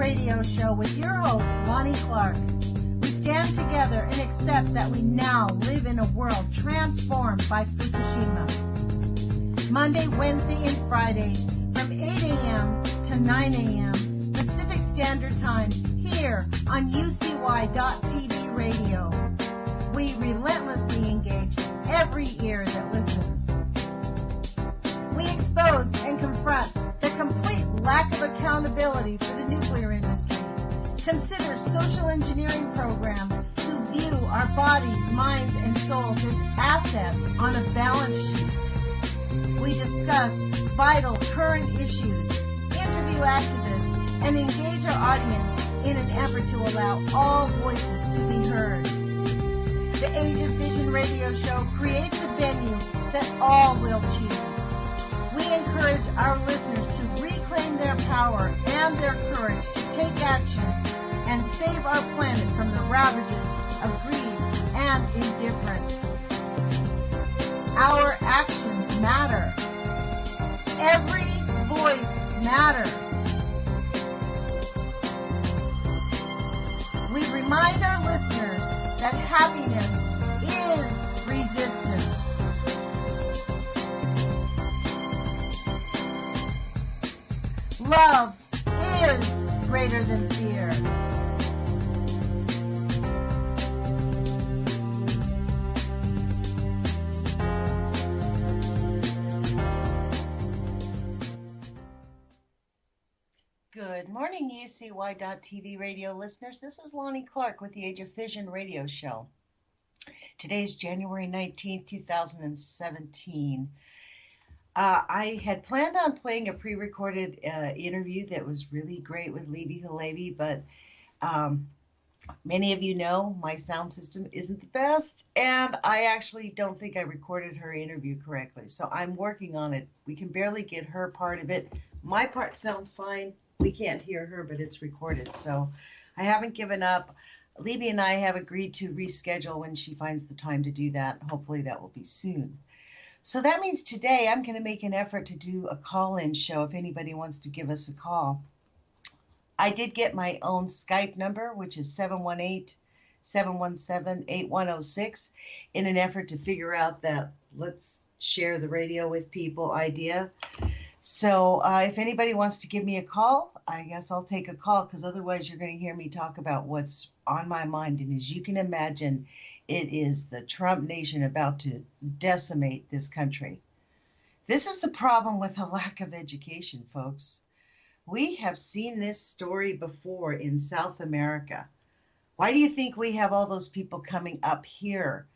Radio Show with your host, Lonnie Clark. We stand together and accept that we now live in a world transformed by Fukushima. Monday, Wednesday, and Friday from 8 a.m. to 9 a.m. Pacific Standard Time here on UCY.TV Radio. We relentlessly engage every ear that listens. We expose and confront the complete lack of accountability for the nuclear industry. Consider social engineering programs who view our bodies, minds, and souls as assets on a balance sheet. We discuss vital current issues, interview activists, and engage our audience in an effort to allow all voices to be heard. The Age of Fission radio show creates a venue that all will choose. We encourage our listeners to reclaim their power and their courage to take action and save our planet from the ravages of greed and indifference. Our actions matter. Every voice matters. We remind our listeners that happiness is resistance. Love is greater than fear. Good morning, UCY.TV radio listeners. This is Lonnie Clark with the Age of Fission radio show. Today's January 19th, 2017. I had planned on playing a pre-recorded interview that was really great with Libby Halevi, but many of you know my sound system isn't the best, and I actually don't think I recorded her interview correctly. So I'm working on it. We can barely get her part of it. My part sounds fine. We can't hear her, but it's recorded. So I haven't given up. Libby and I have agreed to reschedule when she finds the time to do that. Hopefully that will be soon. So that means today I'm going to make an effort to do a call-in show if anybody wants to give us a call. I did get my own Skype number, which is 718-717-8106, in an effort to figure out that let's share the radio with people idea. So if anybody wants to give me a call, I guess I'll take a call, because otherwise you're going to hear me talk about what's on my mind. And as you can imagine, it is the Trump nation about to decimate this country. This is the problem with a lack of education, folks. We have seen this story before in South America. Why do you think we have all those people coming up here?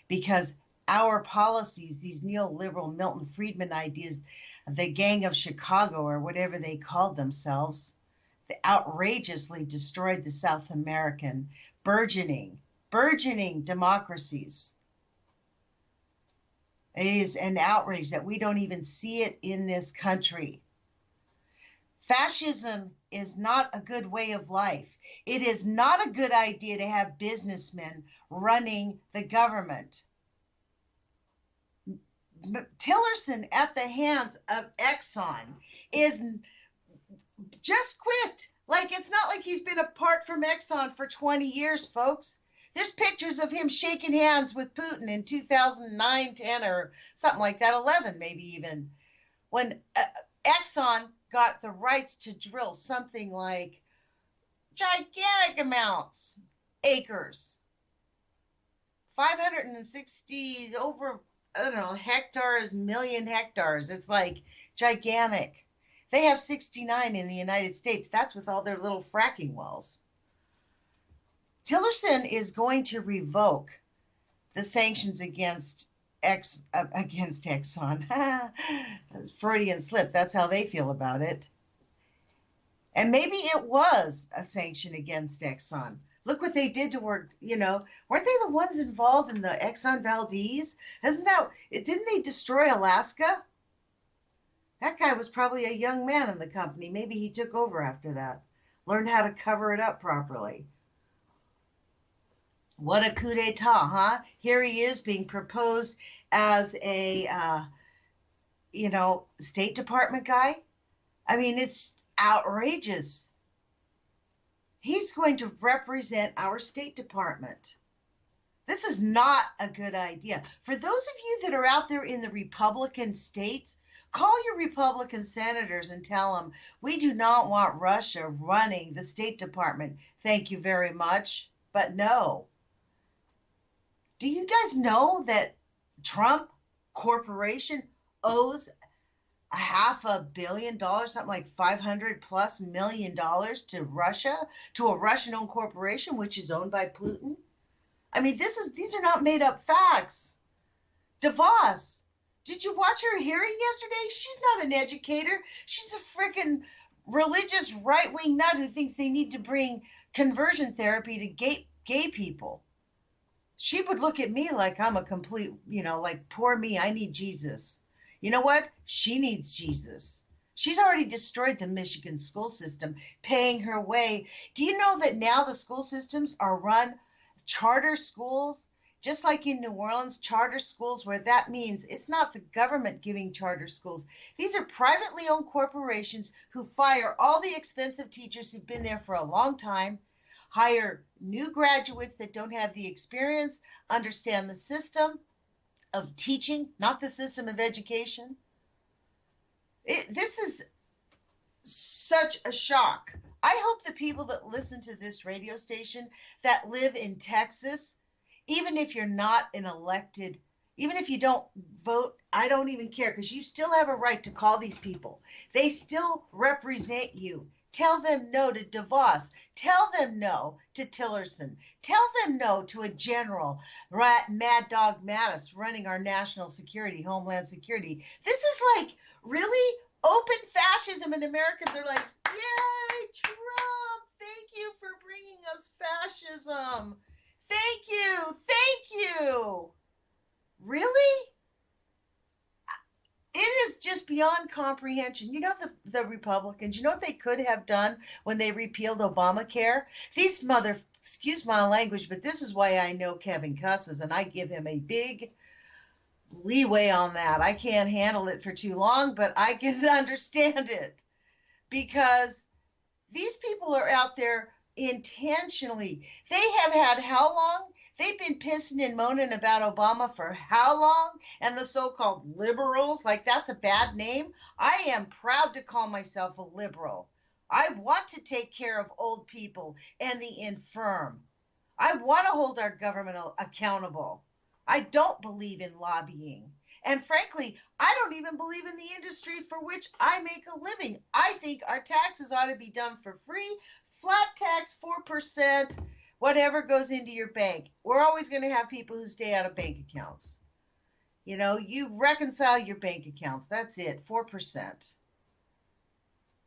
Because our policies, these neoliberal Milton Friedman ideas, the Gang of Chicago or whatever they called themselves, they outrageously destroyed the South American burgeoning democracies. It is an outrage that we don't even see it in this country. Fascism is not a good way of life. It is not a good idea to have businessmen running the government. Tillerson at the hands of Exxon is just quit. Like, it's not like he's been apart from Exxon for 20 years, folks. There's pictures of him shaking hands with Putin in 2009, 10, or something like that, 11 maybe even, when Exxon got the rights to drill something like gigantic amounts, acres, 560 over, I don't know, hectares, million hectares. It's like gigantic. They have 69 in the United States. That's with all their little fracking wells. Tillerson is going to revoke the sanctions against Exxon. Freudian slip. That's how they feel about it. And maybe it was a sanction against Exxon. Look what they did to work, weren't they the ones involved in the Exxon Valdez? Didn't they destroy Alaska? That guy was probably a young man in the company. Maybe he took over after that. Learned how to cover it up properly. What a coup d'etat, huh? Here he is being proposed as a, State Department guy. I mean, it's outrageous. He's going to represent our State Department. This is not a good idea. For those of you that are out there in the Republican states, call your Republican senators and tell them we do not want Russia running the State Department. Thank you very much. But no. Do you guys know that Trump Corporation owes $500 million, something like $500+ million to Russia, to a Russian-owned corporation which is owned by Putin? I mean, these are not made up facts. DeVos, did you watch her hearing yesterday? She's not an educator. She's a freaking religious right-wing nut who thinks they need to bring conversion therapy to gay people. She would look at me like I'm a complete, like poor me, I need Jesus. You know what? She needs Jesus. She's already destroyed the Michigan school system, paying her way. Do you know that now the school systems are run charter schools, just like in New Orleans, charter schools, where that means it's not the government giving charter schools. These are privately owned corporations who fire all the expensive teachers who've been there for a long time, hire new graduates that don't have the experience, understand the system of teaching, not the system of education. This is such a shock. I hope the people that listen to this radio station that live in Texas, even if you're not an elected, even if you don't vote, I don't even care, because you still have a right to call these people. They still represent you. Tell them no to DeVos. Tell them no to Tillerson. Tell them no to a general, Mad Dog Mattis, running our national security, homeland security. This is like really open fascism in America. They're like, yay, Trump, thank you for bringing us fascism. Thank you. Really? It is just beyond comprehension. You know, the Republicans, you know what they could have done when they repealed Obamacare? These excuse my language, but this is why I know Kevin cusses, and I give him a big leeway on that. I can't handle it for too long, but I can understand it. Because these people are out there intentionally. They have had how long? They've been pissing and moaning about Obama for how long? And the so-called liberals, like that's a bad name. I am proud to call myself a liberal. I want to take care of old people and the infirm. I want to hold our government accountable. I don't believe in lobbying. And frankly, I don't even believe in the industry for which I make a living. I think our taxes ought to be done for free, flat tax, 4%, whatever goes into your bank. We're always going to have people who stay out of bank accounts. You know, you reconcile your bank accounts. That's it, 4%.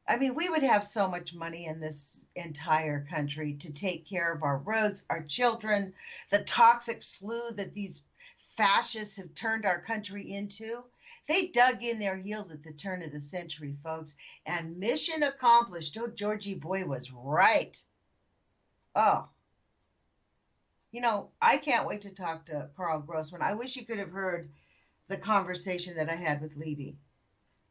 I mean, we would have so much money in this entire country to take care of our roads, our children, the toxic slough that these fascists have turned our country into. They dug in their heels at the turn of the century, folks, and mission accomplished. Oh, Georgie boy was right. Oh, you know, I can't wait to talk to Carl Grossman. I wish you could have heard the conversation that I had with Levy.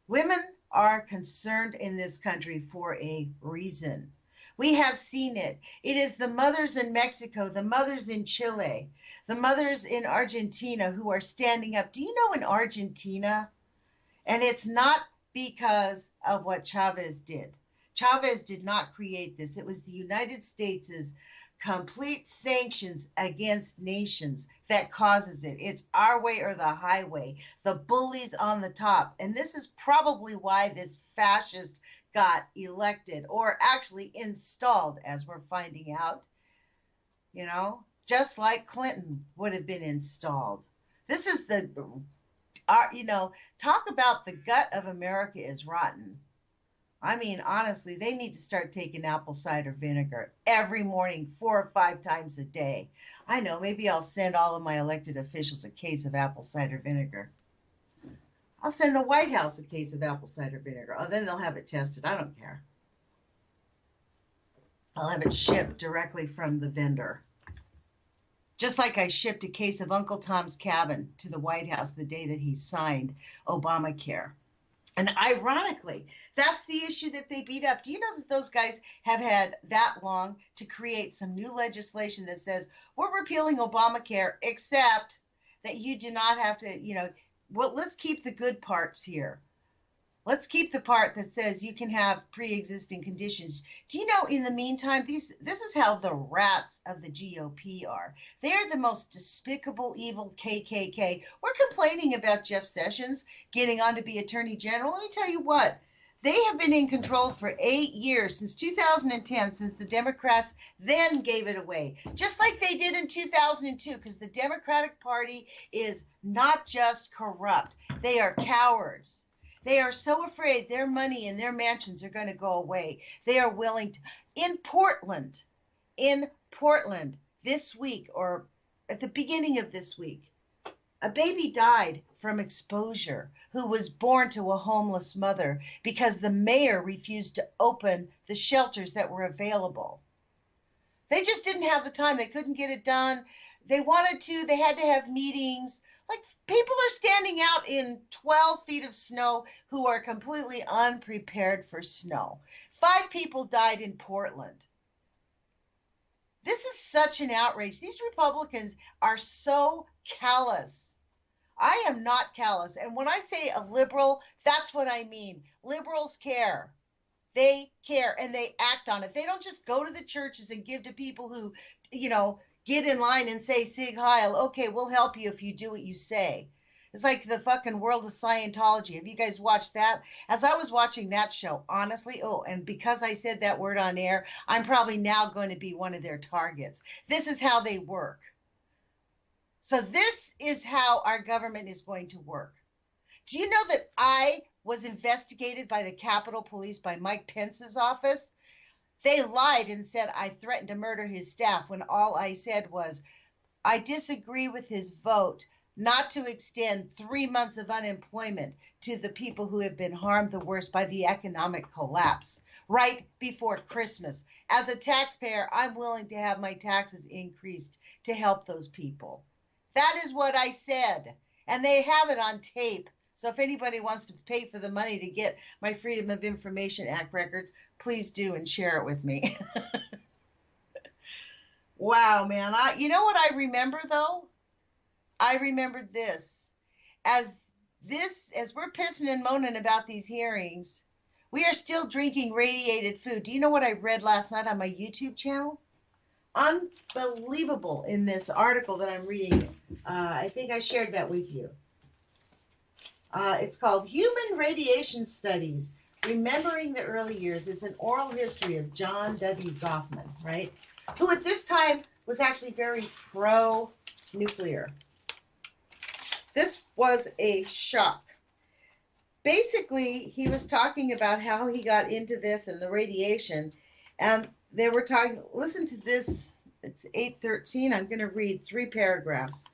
Women are concerned in this country for a reason. We have seen it. It is the mothers in Mexico, the mothers in Chile, the mothers in Argentina who are standing up. Do you know in Argentina? And it's not because of what Chavez did. Chavez did not create this. It was the United States' complete sanctions against nations that causes it. It's our way or the highway, the bullies on the top. And this is probably why this fascist got elected, or actually installed, as we're finding out, you know, just like Clinton would have been installed. This is talk about the gut of America is rotten. I mean, honestly, they need to start taking apple cider vinegar every morning, 4 or 5 times a day. I know, maybe I'll send all of my elected officials a case of apple cider vinegar. I'll send the White House a case of apple cider vinegar. Oh, then they'll have it tested. I don't care. I'll have it shipped directly from the vendor. Just like I shipped a case of Uncle Tom's Cabin to the White House the day that he signed Obamacare. And ironically, that's the issue that they beat up. Do you know that those guys have had that long to create some new legislation that says we're repealing Obamacare, except that you do not have to, well, let's keep the good parts here. Let's keep the part that says you can have pre-existing conditions. Do you know, in the meantime, this is how the rats of the GOP are. They're the most despicable, evil KKK. We're complaining about Jeff Sessions getting on to be Attorney General. Let me tell you what. They have been in control for 8 years, since 2010, since the Democrats then gave it away, just like they did in 2002, because the Democratic Party is not just corrupt. They are cowards. They are so afraid their money and their mansions are going to go away. They are willing to. In Portland, this week, or at the beginning of this week, a baby died from exposure who was born to a homeless mother because the mayor refused to open the shelters that were available. They just didn't have the time. They couldn't get it done. They wanted to. They had to have meetings. Like, people are standing out in 12 feet of snow who are completely unprepared for snow. 5 people died in Portland. This is such an outrage. These Republicans are so callous. I am not callous. And when I say a liberal, that's what I mean. Liberals care. They care and they act on it. They don't just go to the churches and give to people who, get in line and say Sig Heil. Okay, we'll help you if you do what you say. It's like the fucking world of Scientology. Have you guys watched that? As I was watching that show, honestly, and because I said that word on air, I'm probably now going to be one of their targets. This is how they work. So this is how our government is going to work. Do you know that I was investigated by the Capitol Police, by Mike Pence's office? They lied and said I threatened to murder his staff when all I said was, I disagree with his vote not to extend 3 months of unemployment to the people who have been harmed the worst by the economic collapse right before Christmas. As a taxpayer, I'm willing to have my taxes increased to help those people. That is what I said. And they have it on tape. So if anybody wants to pay for the money to get my Freedom of Information Act records, please do and share it with me. Wow, man. You know what I remember, though? I remembered this. As we're pissing and moaning about these hearings, we are still drinking radiated food. Do you know what I read last night on my YouTube channel? Unbelievable in this article that I'm reading. I think I shared that with you. It's called Human Radiation Studies, Remembering the Early Years. It's an oral history of John W. Goffman, right? Who at this time was actually very pro-nuclear. This was a shock. Basically, he was talking about how he got into this and the radiation, and they were talking, listen to this, it's 8:13, I'm going to read 3 paragraphs.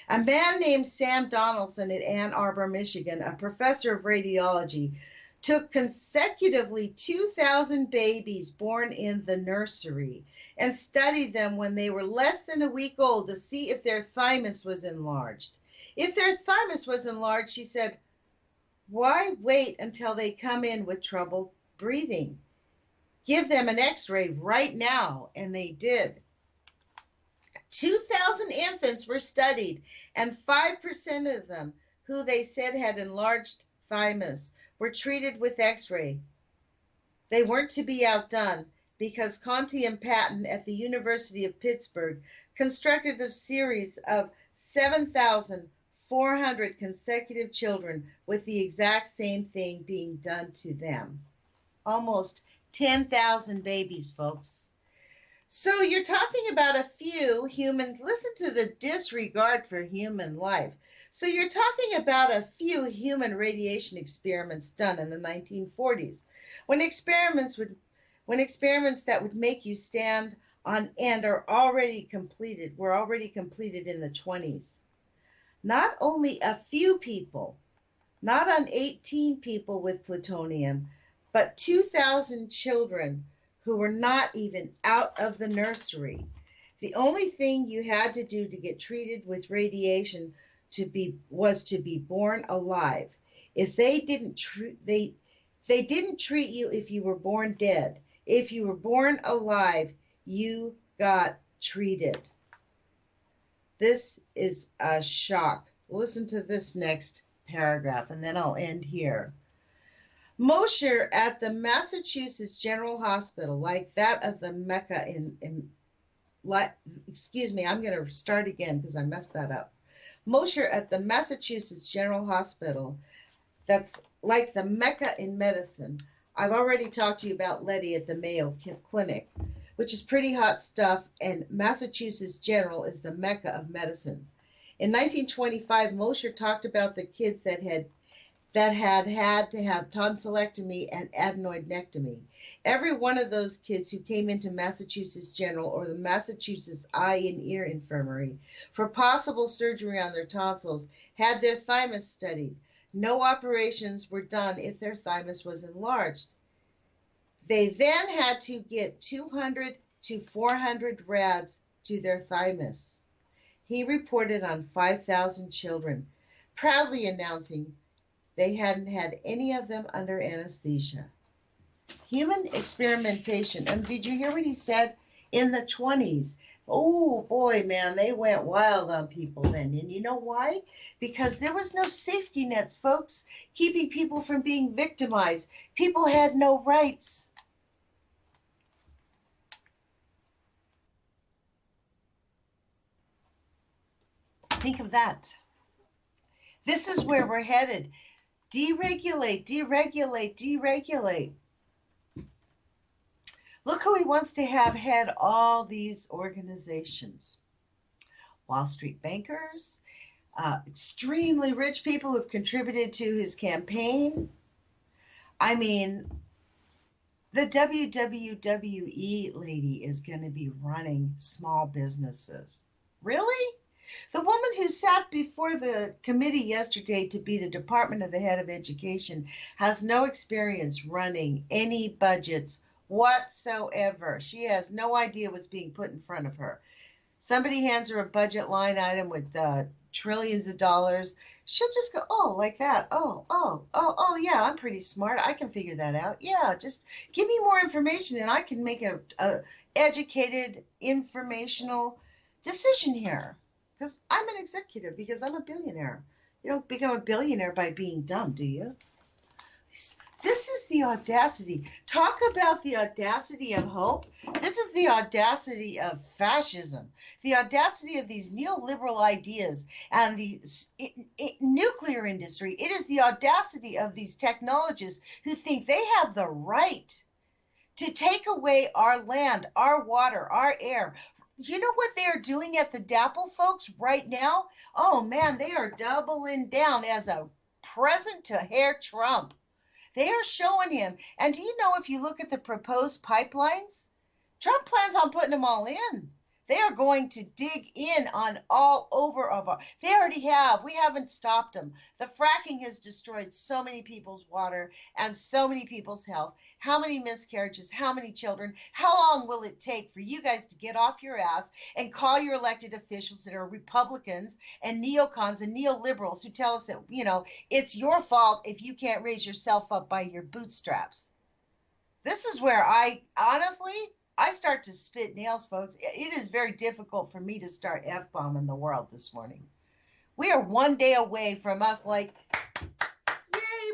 A man named Sam Donaldson at Ann Arbor, Michigan, a professor of radiology, took consecutively 2,000 babies born in the nursery and studied them when they were less than a week old to see if their thymus was enlarged. If their thymus was enlarged, she said, why wait until they come in with trouble breathing? Give them an x-ray right now, and they did. 2,000 infants were studied, and 5% of them, who they said had enlarged thymus, were treated with x-ray. They weren't to be outdone because Conti and Patton at the University of Pittsburgh constructed a series of 7,400 consecutive children with the exact same thing being done to them. Almost 10,000 babies, folks. So you're talking about a few human, listen to the disregard for human life. So you're talking about a few human radiation experiments done in the 1940s, when experiments that would make you stand on end were already completed in the 20s. Not only a few people, not on 18 people with plutonium, but 2,000 children who were not even out of the nursery. The only thing you had to do to get treated with radiation was to be born alive. If they didn't they didn't treat you if you were born dead. If you were born alive, you got treated. This is a shock. Listen to this next paragraph, and then I'll end here. Mosher at the Massachusetts General Hospital, like that of the Mecca excuse me, I'm going to start again because I messed that up. Mosher at the Massachusetts General Hospital, that's like the Mecca in medicine. I've already talked to you about Letty at the Mayo Clinic, which is pretty hot stuff, and Massachusetts General is the Mecca of medicine. In 1925, Mosher talked about the kids that had to have tonsillectomy and adenoidectomy. Every one of those kids who came into Massachusetts General or the Massachusetts Eye and Ear Infirmary for possible surgery on their tonsils had their thymus studied. No operations were done if their thymus was enlarged. They then had to get 200 to 400 rads to their thymus. He reported on 5,000 children, proudly announcing they hadn't had any of them under anesthesia. Human experimentation. And did you hear what he said? In the 20s. Oh, boy, man, they went wild on people then. And you know why? Because there was no safety nets, folks, keeping people from being victimized. People had no rights. Think of that. This is where we're headed. Deregulate, deregulate, deregulate. Look who he wants to have head all these organizations. Wall Street bankers, extremely rich people who have contributed to his campaign. I mean, the WWE lady is going to be running small businesses. Really? The woman who sat before the committee yesterday to be the Department of the Head of Education has no experience running any budgets whatsoever. She has no idea what's being put in front of her. Somebody hands her a budget line item with trillions of dollars. She'll just go, oh, like that. Oh, yeah, I'm pretty smart. I can figure that out. Yeah, just give me more information and I can make a educated, informational decision here. Because I'm an executive, because I'm a billionaire. You don't become a billionaire by being dumb, do you? This is the audacity. Talk about the audacity of hope. This is the audacity of fascism. The audacity of these neoliberal ideas and the nuclear industry. It is the audacity of these technologists who think they have the right to take away our land, our water, our air. You know what they are doing at the DAPL, folks, right now? Oh, man, they are doubling down as a present to Herr Trump. They are showing him. And do you know, if you look at the proposed pipelines, Trump plans on putting them all in. They are going to dig in on all over of our. They already have. We haven't stopped them. The fracking has destroyed so many people's water and so many people's health. How many miscarriages? How many children? How long will it take for you guys to get off your ass and call your elected officials that are Republicans and neocons and neoliberals who tell us that, you know, it's your fault if you can't raise yourself up by your bootstraps? This is where I start to spit nails, folks. It is very difficult for me to start F-bombing the world this morning. We are one day away from us like, yay,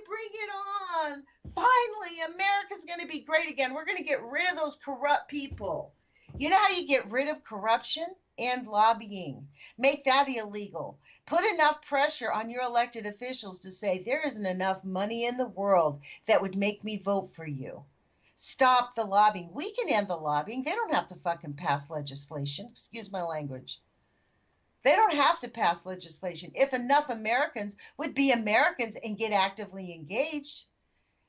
bring it on. Finally, America's going to be great again. We're going to get rid of those corrupt people. You know how you get rid of corruption? And lobbying. Make that illegal. Put enough pressure on your elected officials to say there isn't enough money in the world that would make me vote for you. Stop the lobbying. We can end the lobbying. They don't have to fucking pass legislation. Excuse my language. They don't have to pass legislation. If enough Americans would be Americans and get actively engaged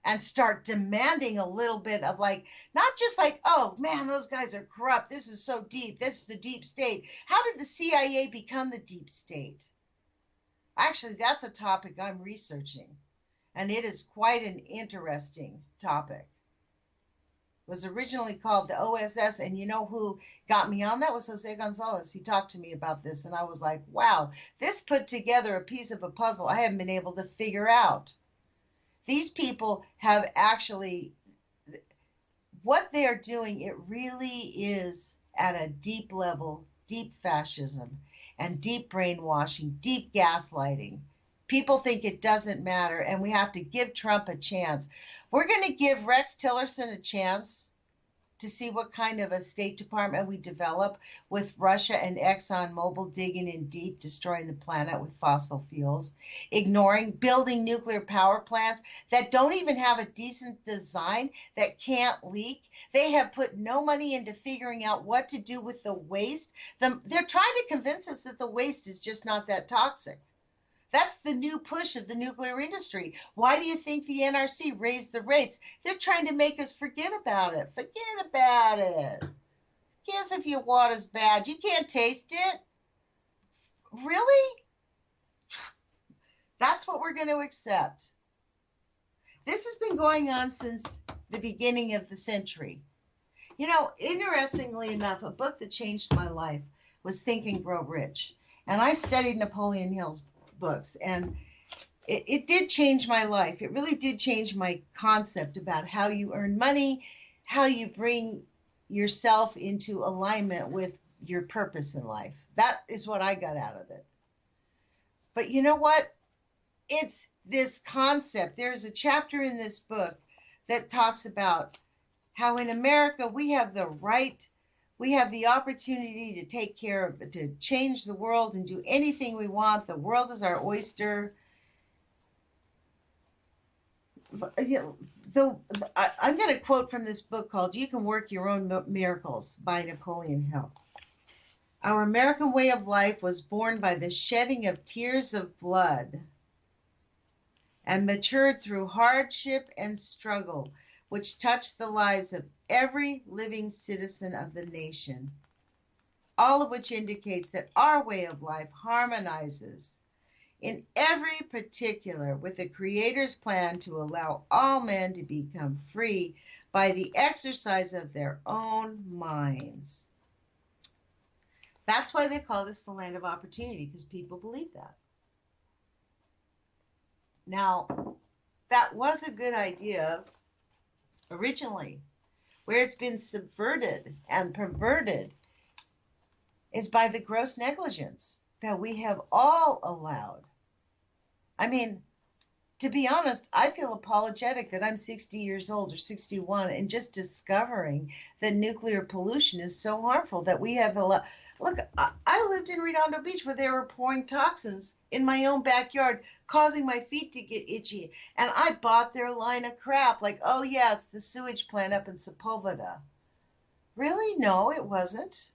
and start demanding a little bit of, like, not just like, oh, man, those guys are corrupt. This is so deep. This is the deep state. How did the CIA become the deep state? Actually, that's a topic I'm researching, and it is quite an interesting topic. Was originally called the OSS, and you know who got me on that? Was Jose Gonzalez. He talked to me about this, and I was like, wow, this put together a piece of a puzzle I haven't been able to figure out. These people have actually, what they're doing, it really is at a deep level, deep fascism and deep brainwashing, deep gaslighting. People think it doesn't matter, and we have to give Trump a chance. We're going to give Rex Tillerson a chance to see what kind of a State Department we develop with Russia and ExxonMobil digging in deep, destroying the planet with fossil fuels, ignoring, building nuclear power plants that don't even have a decent design, that can't leak. They have put no money into figuring out what to do with the waste. They're trying to convince us that the waste is just not that toxic. That's the new push of the nuclear industry. Why do you think the NRC raised the rates? They're trying to make us forget about it. Forget about it. Yes, if your water's bad, you can't taste it. Really? That's what we're going to accept. This has been going on since the beginning of the century. You know, interestingly enough, a book that changed my life was Think and Grow Rich. And I studied Napoleon Hill's books, and it did change my life. It really did change my concept about how you earn money, how you bring yourself into alignment with your purpose in life. That is what I got out of it. But you know what? It's this concept. There's a chapter in this book that talks about how in America we have the right, we have the opportunity to take care of, to change the world and do anything we want. The world is our oyster. I'm going to quote from this book called You Can Work Your Own Miracles by Napoleon Hill. Our American way of life was born by the shedding of tears of blood and matured through hardship and struggle, which touched the lives of every living citizen of the nation, all of which indicates that our way of life harmonizes in every particular with the Creator's plan to allow all men to become free by the exercise of their own minds. That's why they call this the land of opportunity, because people believe that. Now, that was a good idea originally. Where it's been subverted and perverted is by the gross negligence that we have all allowed. I mean, to be honest, I feel apologetic that I'm 60 years old or 61 and just discovering that nuclear pollution is so harmful that we have allowed. Look, I lived in Redondo Beach where they were pouring toxins in my own backyard, causing my feet to get itchy. And I bought their line of crap, like, oh yeah, it's the sewage plant up in Sepulveda. Really? No, it wasn't.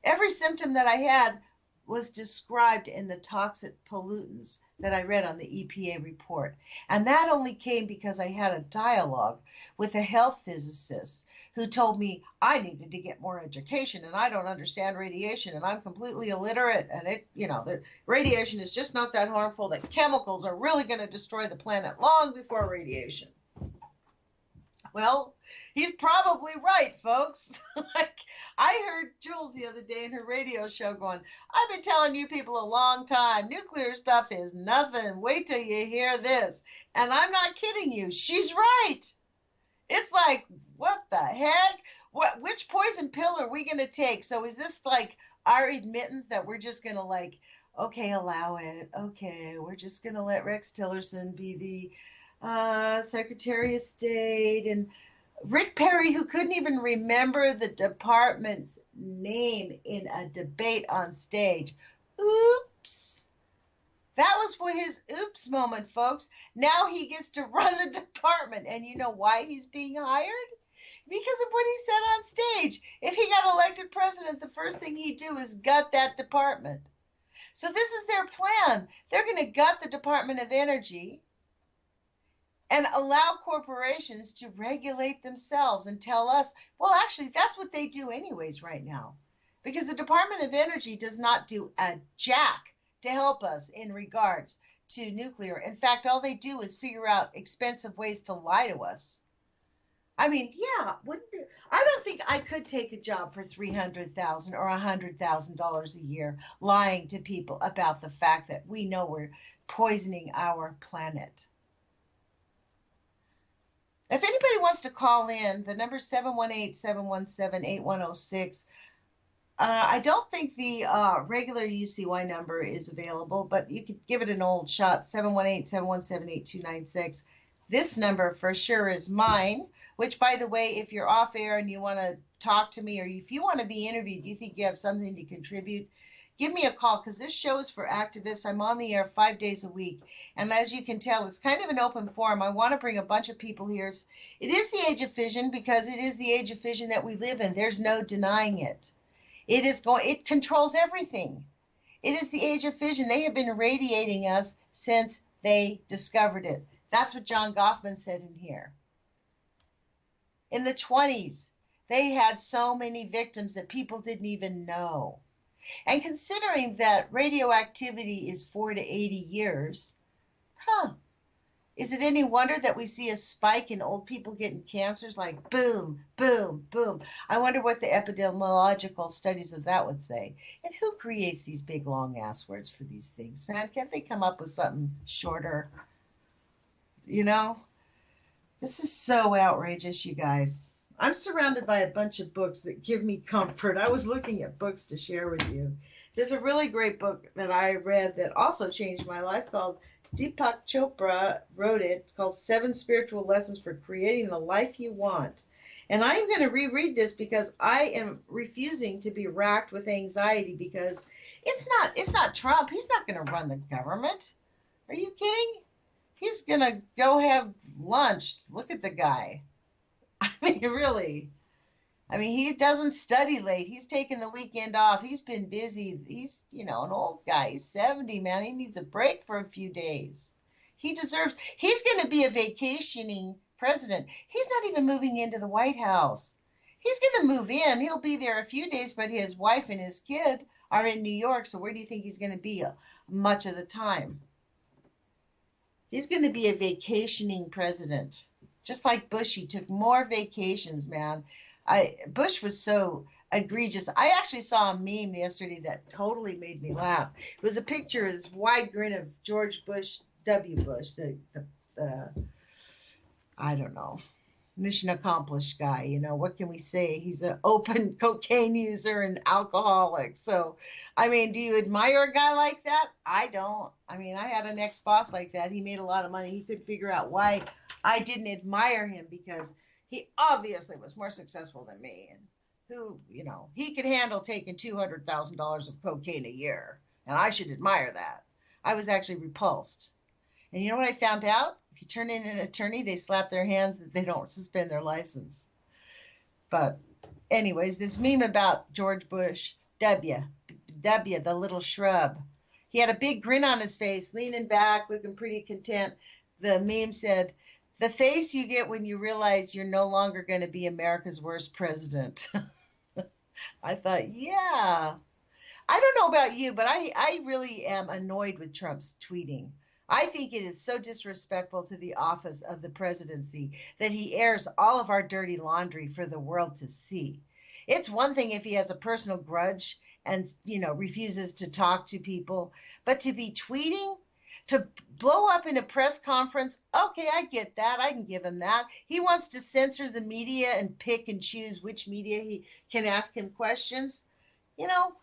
Every symptom that I had was described in the toxic pollutants that I read on the EPA report. And that only came because I had a dialogue with a health physicist who told me I needed to get more education and I don't understand radiation and I'm completely illiterate and the radiation is just not that harmful, that chemicals are really going to destroy the planet long before radiation. Well, he's probably right, folks. Like, I heard Jules the other day in her radio show going, I've been telling you people a long time, nuclear stuff is nothing. Wait till you hear this. And I'm not kidding you. She's right. It's like, what the heck? Which poison pill are we going to take? So is this like our admittance that we're just going to okay, allow it. Okay, we're just going to let Rex Tillerson be the Secretary of State, and Rick Perry, who couldn't even remember the department's name in a debate on stage. Oops. That was for his oops moment, folks. Now he gets to run the department. And you know why he's being hired? Because of what he said on stage. If he got elected president, the first thing he'd do is gut that department. So this is their plan. They're going to gut the Department of Energy and allow corporations to regulate themselves and tell us, well, actually, that's what they do anyways right now. Because the Department of Energy does not do a jack to help us in regards to nuclear. In fact, all they do is figure out expensive ways to lie to us. I mean, yeah, I don't think I could take a job for $300,000 or $100,000 a year lying to people about the fact that we know we're poisoning our planet. If anybody wants to call in, the number is 718-717-8106. I don't think the regular UCY number is available, but you could give it an old shot, 718-717-8296. This number for sure is mine, which, by the way, if you're off air and you want to talk to me, or if you want to be interviewed, you think you have something to contribute, give me a call, because this show is for activists. I'm on the air 5 days a week. And as you can tell, it's kind of an open forum. I want to bring a bunch of people here. It is the age of fission, because it is the age of fission that we live in. There's no denying it. It controls everything. It is the age of fission. They have been radiating us since they discovered it. That's what John Goffman said in here. In the 20s, they had so many victims that people didn't even know. And considering that radioactivity is 4 to 80 years, is it any wonder that we see a spike in old people getting cancers, like boom, boom, boom? I wonder what the epidemiological studies of that would say. And who creates these big, long-ass words for these things, man? Can't they come up with something shorter? You know? This is so outrageous, you guys. I'm surrounded by a bunch of books that give me comfort. I was looking at books to share with you. There's a really great book that I read that also changed my life, called Deepak Chopra wrote it. It's called 7 Spiritual Lessons for Creating the Life You Want. And I'm going to reread this because I am refusing to be racked with anxiety, because it's not Trump. He's not going to run the government. Are you kidding? He's going to go have lunch. Look at the guy. I mean, really. I mean, he doesn't study late. He's taking the weekend off. He's been busy. He's, an old guy. He's 70, man. He needs a break for a few days. He's going to be a vacationing president. He's not even moving into the White House. He's going to move in. He'll be there a few days, but his wife and his kid are in New York. So where do you think he's going to be much of the time? He's going to be a vacationing president. Just like Bush, he took more vacations, man. Bush was so egregious. I actually saw a meme yesterday that totally made me laugh. It was a picture, this wide grin of George Bush, W. Bush, the I don't know, mission accomplished guy. What can we say? He's an open cocaine user and alcoholic. So, I mean, do you admire a guy like that? I don't. I mean, I had an ex-boss like that. He made a lot of money. He couldn't figure out why I didn't admire him, because he obviously was more successful than me. And he could handle taking $200,000 of cocaine a year. And I should admire that. I was actually repulsed. And you know what I found out? If you turn in an attorney, they slap their hands that they don't suspend their license. But anyways, this meme about George Bush, W, the little shrub. He had a big grin on his face, leaning back, looking pretty content. The meme said, "The face you get when you realize you're no longer going to be America's worst president." I thought, yeah. I don't know about you, but I really am annoyed with Trump's tweeting. I think it is so disrespectful to the office of the presidency that he airs all of our dirty laundry for the world to see. It's one thing if he has a personal grudge and, refuses to talk to people, but to be tweeting, to blow up in a press conference, okay, I get that. I can give him that. He wants to censor the media and pick and choose which media he can ask him questions.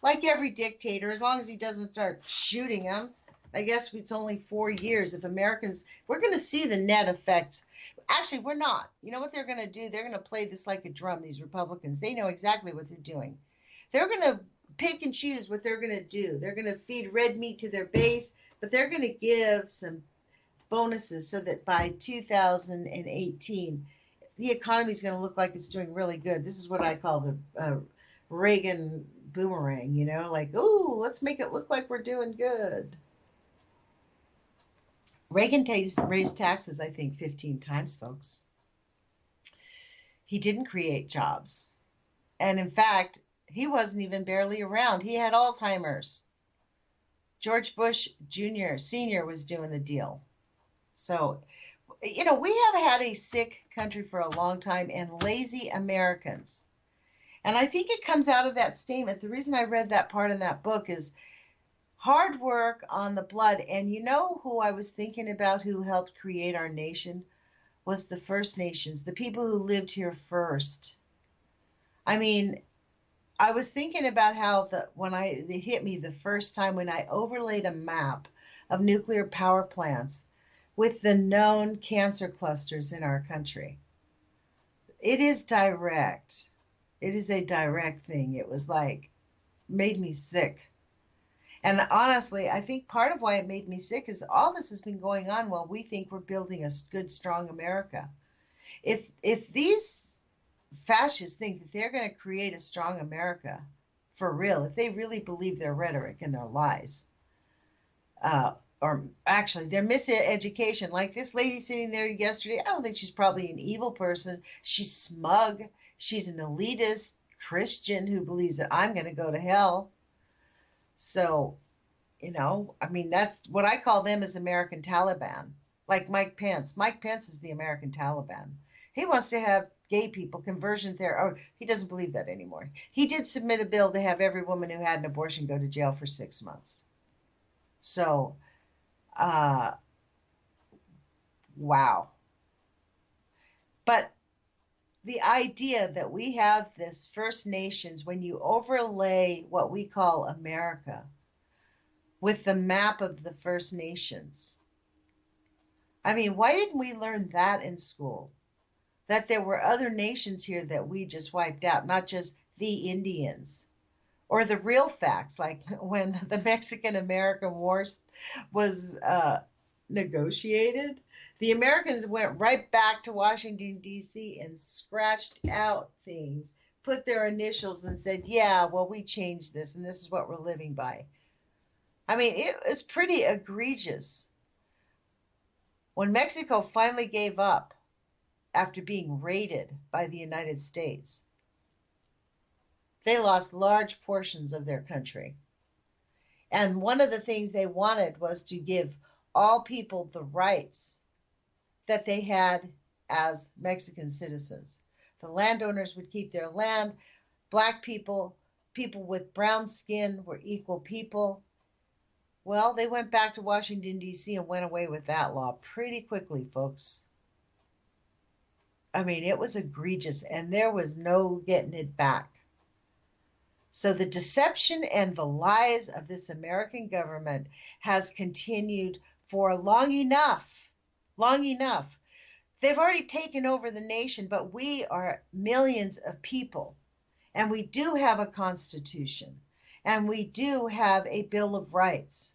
Like every dictator, as long as he doesn't start shooting them. I guess it's only 4 years. If Americans, we're going to see the net effect. Actually, we're not. You know what they're going to do? They're going to play this like a drum, these Republicans. They know exactly what they're doing. They're going to pick and choose what they're going to do. They're going to feed red meat to their base, but they're going to give some bonuses so that by 2018, the economy is going to look like it's doing really good. This is what I call the Reagan boomerang, like, ooh, let's make it look like we're doing good. Reagan raised taxes, I think, 15 times, folks. He didn't create jobs. And in fact, he wasn't even barely around. He had Alzheimer's. George Bush Jr., Sr. was doing the deal. So, we have had a sick country for a long time and lazy Americans. And I think it comes out of that statement. The reason I read that part in that book is hard work on the blood. And you know who I was thinking about who helped create our nation was the First Nations, the people who lived here first. I mean, I was thinking about how it hit me the first time when I overlaid a map of nuclear power plants with the known cancer clusters in our country. It is direct. It is a direct thing. It was like, made me sick. And honestly, I think part of why it made me sick is all this has been going on while we think we're building a good, strong America. If these fascists think that they're going to create a strong America for real, if they really believe their rhetoric and their lies, or actually their miseducation, like this lady sitting there yesterday, I don't think she's probably an evil person. She's smug. She's an elitist Christian who believes that I'm going to go to hell. So, I mean, that's what I call them as American Taliban, like Mike Pence. Mike Pence is the American Taliban. He wants to have gay people conversion therapy. Oh, he doesn't believe that anymore. He did submit a bill to have every woman who had an abortion go to jail for 6 months. So, wow. But the idea that we have this First Nations, when you overlay what we call America with the map of the First Nations, I mean, why didn't we learn that in school? That there were other nations here that we just wiped out, not just the Indians. Or the real facts, like when the Mexican-American War was negotiated, the Americans went right back to Washington, D.C. and scratched out things, put their initials and said, yeah, well, we changed this, and this is what we're living by. I mean, it was pretty egregious. When Mexico finally gave up after being raided by the United States, they lost large portions of their country. And one of the things they wanted was to give all people the rights that they had as Mexican citizens. The landowners would keep their land. Black people, people with brown skin were equal people. Well, they went back to Washington, D.C. and went away with that law pretty quickly, folks. I mean, it was egregious, and there was no getting it back. So the deception and the lies of this American government has continued for long enough. Long enough. They've already taken over the nation, but we are millions of people. And we do have a constitution. And we do have a Bill of Rights.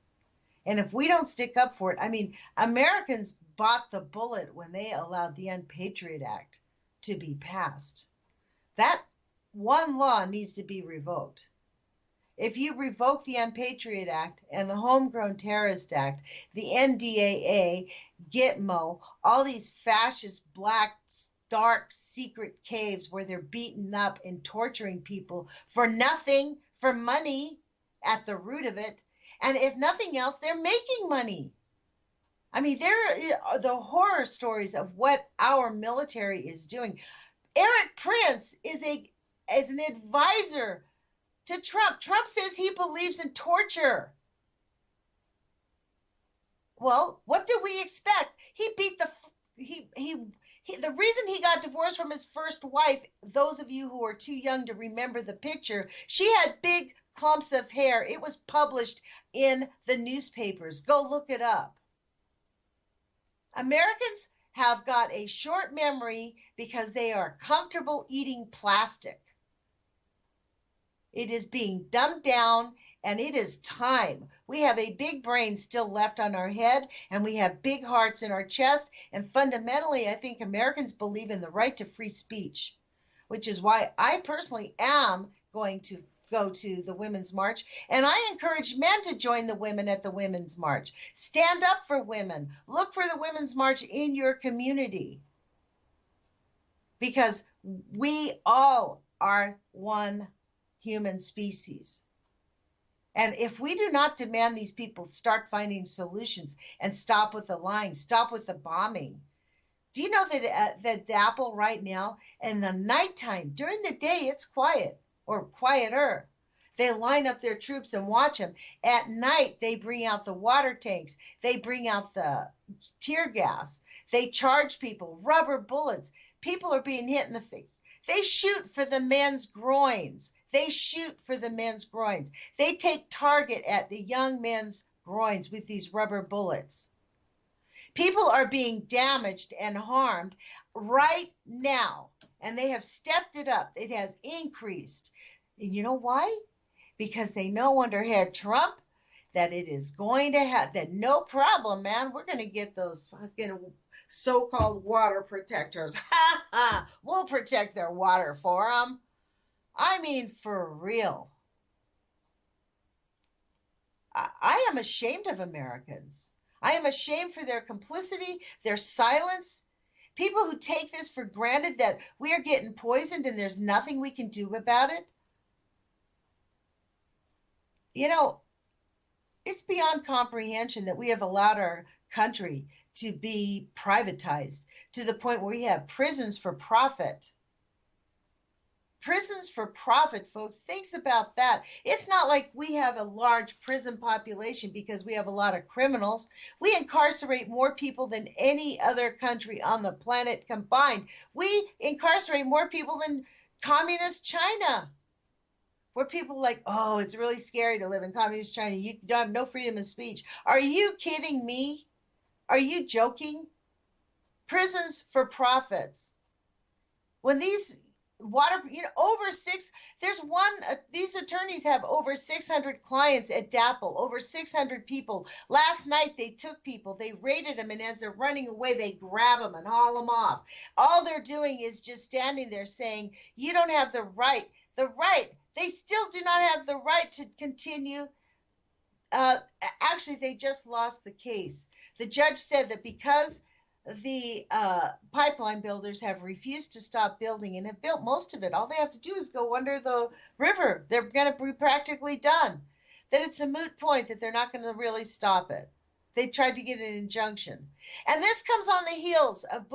And if we don't stick up for it, I mean, Americans bought the bullet when they allowed the Unpatriot Act to be passed. That one law needs to be revoked. If you revoke the Unpatriot Act and the Homegrown Terrorist Act, the NDAA, Gitmo, all these fascist, black, dark, secret caves where they're beating up and torturing people for nothing, for money at the root of it. And if nothing else, they're making money. I mean, there are the horror stories of what our military is doing. Eric Prince is an advisor to Trump. Trump says he believes in torture. Well, what do we expect? The reason he got divorced from his first wife, those of you who are too young to remember the picture, she had big clumps of hair. It was published in the newspapers. Go look it up. Americans have got a short memory because they are comfortable eating plastic. It is being dumbed down, and it is time. We have a big brain still left on our head, and we have big hearts in our chest. And fundamentally, I think Americans believe in the right to free speech, which is why I personally am going to go to the Women's March. And I encourage men to join the women at the Women's March. Stand up for women. Look for the Women's March in your community. Because we all are one human species. And if we do not demand these people start finding solutions and stop with the lying, stop with the bombing. Do you know that Apple right now, in the nighttime, during the day, it's quiet or quieter. They line up their troops and watch them. At night, they bring out the water tanks. They bring out the tear gas. They charge people, rubber bullets. People are being hit in the face. They shoot for the men's groins. They shoot for the men's groins. They take target at the young men's groins with these rubber bullets. People are being damaged and harmed right now, and they have stepped it up. It has increased. And you know why? Because they know under head Trump that it is going to have that no problem, man. We're going to get those fucking so-called water protectors. Ha ha! We'll protect their water for them. I mean, for real. I am ashamed of Americans. I am ashamed for their complicity, their silence. People who take this for granted that we are getting poisoned and there's nothing we can do about it. You know, it's beyond comprehension that we have allowed our country to be privatized to the point where we have prisons for profit. Prisons for profit, folks. Think about that. It's not like we have a large prison population because we have a lot of criminals. We incarcerate more people than any other country on the planet combined. We incarcerate more people than communist China, where people are like, oh, it's really scary to live in communist China. You don't have no freedom of speech. Are you kidding me? Are you joking? Prisons for profits. When these these attorneys have over 600 clients at DAPL, over 600 people. Last night they took people, they raided them, and as they're running away, they grab them and haul them off. All they're doing is just standing there saying, you don't have the right. They still do not have the right to continue. Actually, they just lost the case. The judge said that because the pipeline builders have refused to stop building and have built most of it, all they have to do is go under the river. They're going to be practically done. That it's a moot point, that they're not going to really stop it. They tried to get an injunction. And this comes on the heels of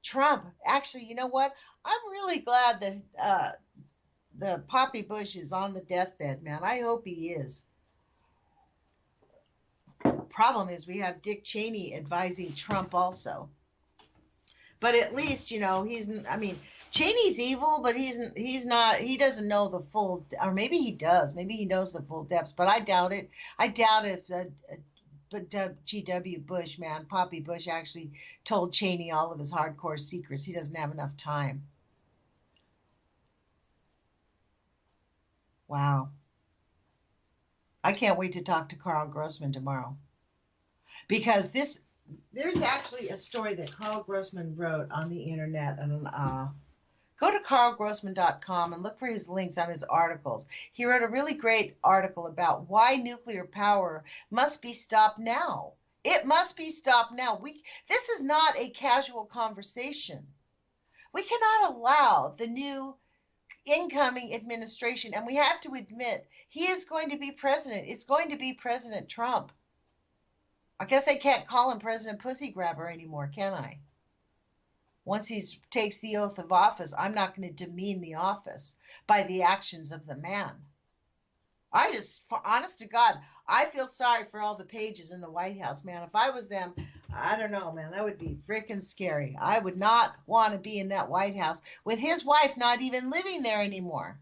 Trump. Actually, you know what? I'm really glad that the Poppy Bush is on the deathbed, man. I hope he is. Problem is we have Dick Cheney advising Trump also. But at least, Cheney's evil, but he doesn't know the full, or maybe he does. Maybe he knows the full depths, but I doubt it. I doubt if G.W. Bush, man, Poppy Bush actually told Cheney all of his hardcore secrets. He doesn't have enough time. Wow. I can't wait to talk to Carl Grossman tomorrow. Because there's actually a story that Carl Grossman wrote on the internet, and go to carlgrossman.com and look for his links on his articles. He wrote a really great article about why nuclear power must be stopped now. It must be stopped now. This is not a casual conversation. We cannot allow the new incoming administration, and we have to admit, he is going to be president. It's going to be President Trump. I guess I can't call him President Pussy Grabber anymore, can I? Once he takes the oath of office, I'm not going to demean the office by the actions of the man. Honest to God, I feel sorry for all the pages in the White House, man. If I was them, I don't know, man, that would be freaking scary. I would not want to be in that White House with his wife not even living there anymore.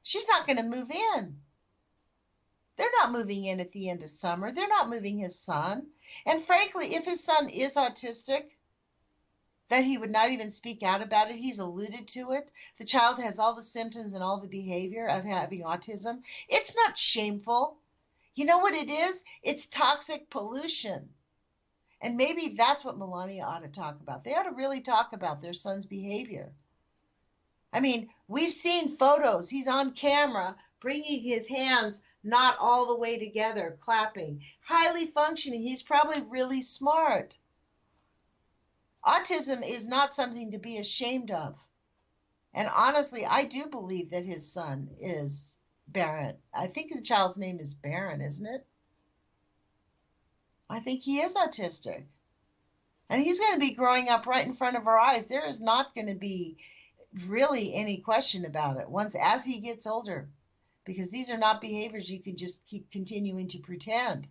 She's not going to move in. They're not moving in at the end of summer. They're not moving his son. And frankly, if his son is autistic, that he would not even speak out about it. He's alluded to it. The child has all the symptoms and all the behavior of having autism. It's not shameful. You know what it is? It's toxic pollution. And maybe that's what Melania ought to talk about. They ought to really talk about their son's behavior. I mean, we've seen photos. He's on camera bringing his hands not all the way together, clapping. Highly functioning. He's probably really smart. Autism is not something to be ashamed of. And honestly, I do believe that his son is Barron. I think the child's name is Barron, isn't it? I think he is autistic. And he's going to be growing up right in front of our eyes. There is not going to be really any question about it as he gets older. because these are not behaviors you can just keep continuing to pretend,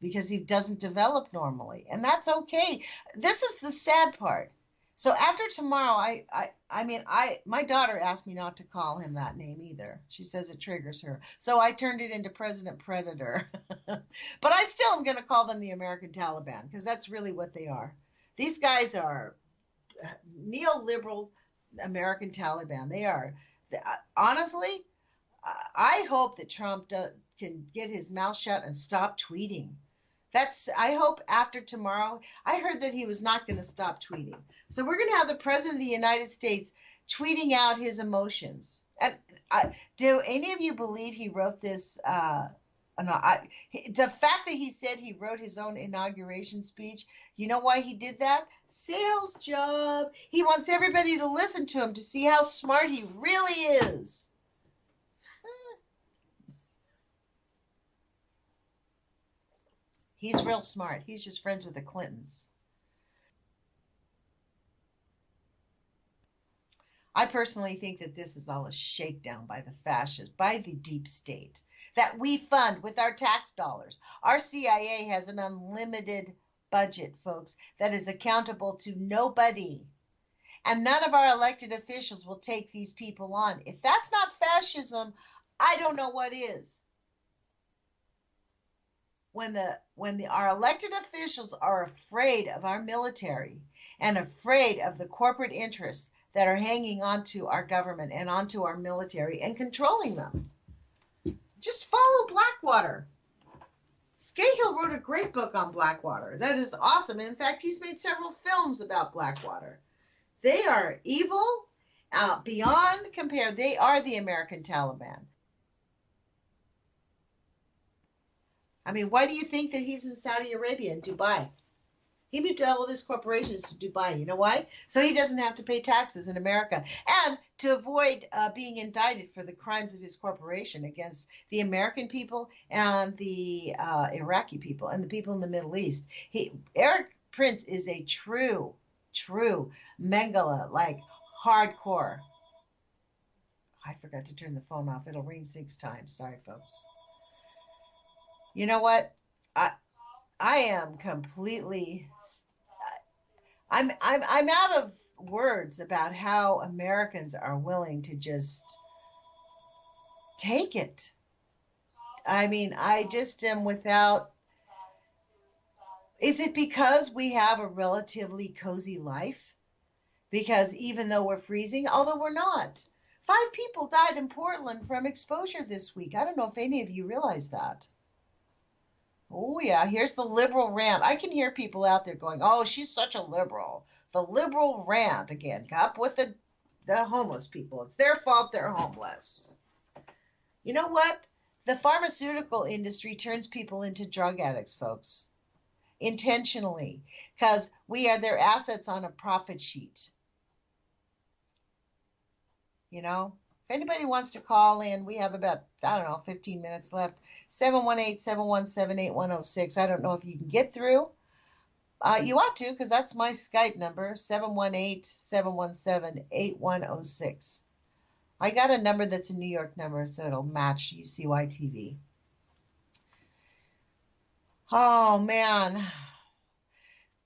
because he doesn't develop normally, and that's okay. This is the sad part. So after tomorrow, my daughter asked me not to call him that name either. She says it triggers her. So I turned it into President Predator. But I still am going to call them the American Taliban, because that's really what they are. These guys are neoliberal American Taliban. They are. Honestly, I hope that Trump can get his mouth shut and stop tweeting. I hope after tomorrow. I heard that he was not going to stop tweeting. So we're going to have the President of the United States tweeting out his emotions. And do any of you believe he wrote this? The fact that he said he wrote his own inauguration speech, you know why he did that? Sales job. He wants everybody to listen to him to see how smart he really is. He's real smart. He's just friends with the Clintons. I personally think that this is all a shakedown by the fascists, by the deep state, that we fund with our tax dollars. Our CIA has an unlimited budget, folks, that is accountable to nobody. And none of our elected officials will take these people on. If that's not fascism, I don't know what is. When our elected officials are afraid of our military and afraid of the corporate interests that are hanging onto our government and onto our military and controlling them, just follow Blackwater. Scahill wrote a great book on Blackwater. That is awesome. In fact, he's made several films about Blackwater. They are evil beyond compare. They are the American Taliban. I mean, why do you think that he's in Saudi Arabia and Dubai? He moved all of his corporations to Dubai. You know why? So he doesn't have to pay taxes in America, and to avoid being indicted for the crimes of his corporation against the American people and the Iraqi people and the people in the Middle East. Eric Prince is a true Mengele, like hardcore. I forgot to turn the phone off. It'll ring 6 times. Sorry, folks. You know what? I am completely. I'm out of words about how Americans are willing to just take it. I mean, I just am without. Is it because we have a relatively cozy life? Because even though we're freezing, although we're not. 5 people died in Portland from exposure this week. I don't know if any of you realize that. Oh, yeah, here's the liberal rant. I can hear people out there going, oh, she's such a liberal. The liberal rant again. Up with the homeless people. It's their fault they're homeless. You know what? The pharmaceutical industry turns people into drug addicts, folks. Intentionally. Because we are their assets on a profit sheet. You know? If anybody wants to call in, we have about, 15 minutes left. 718-717-8106. I don't know if you can get through. You ought to, because that's my Skype number, 718-717-8106. I got a number that's a New York number, so it'll match UCY TV. Oh, man.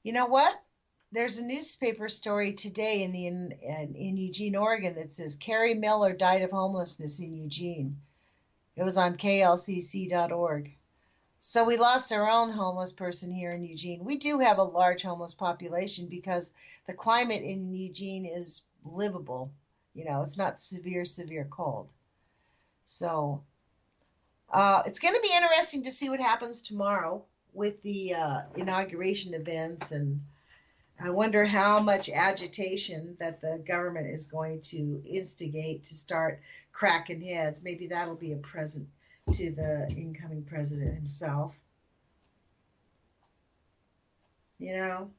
You know what? There's a newspaper story today in Eugene, Oregon that says Carrie Miller died of homelessness in Eugene. It was on klcc.org. So we lost our own homeless person here in Eugene. We do have a large homeless population because the climate in Eugene is livable. You know, it's not severe cold. So it's going to be interesting to see what happens tomorrow with the inauguration events, and I wonder how much agitation that the government is going to instigate to start cracking heads. Maybe that'll be a present to the incoming president himself. You know,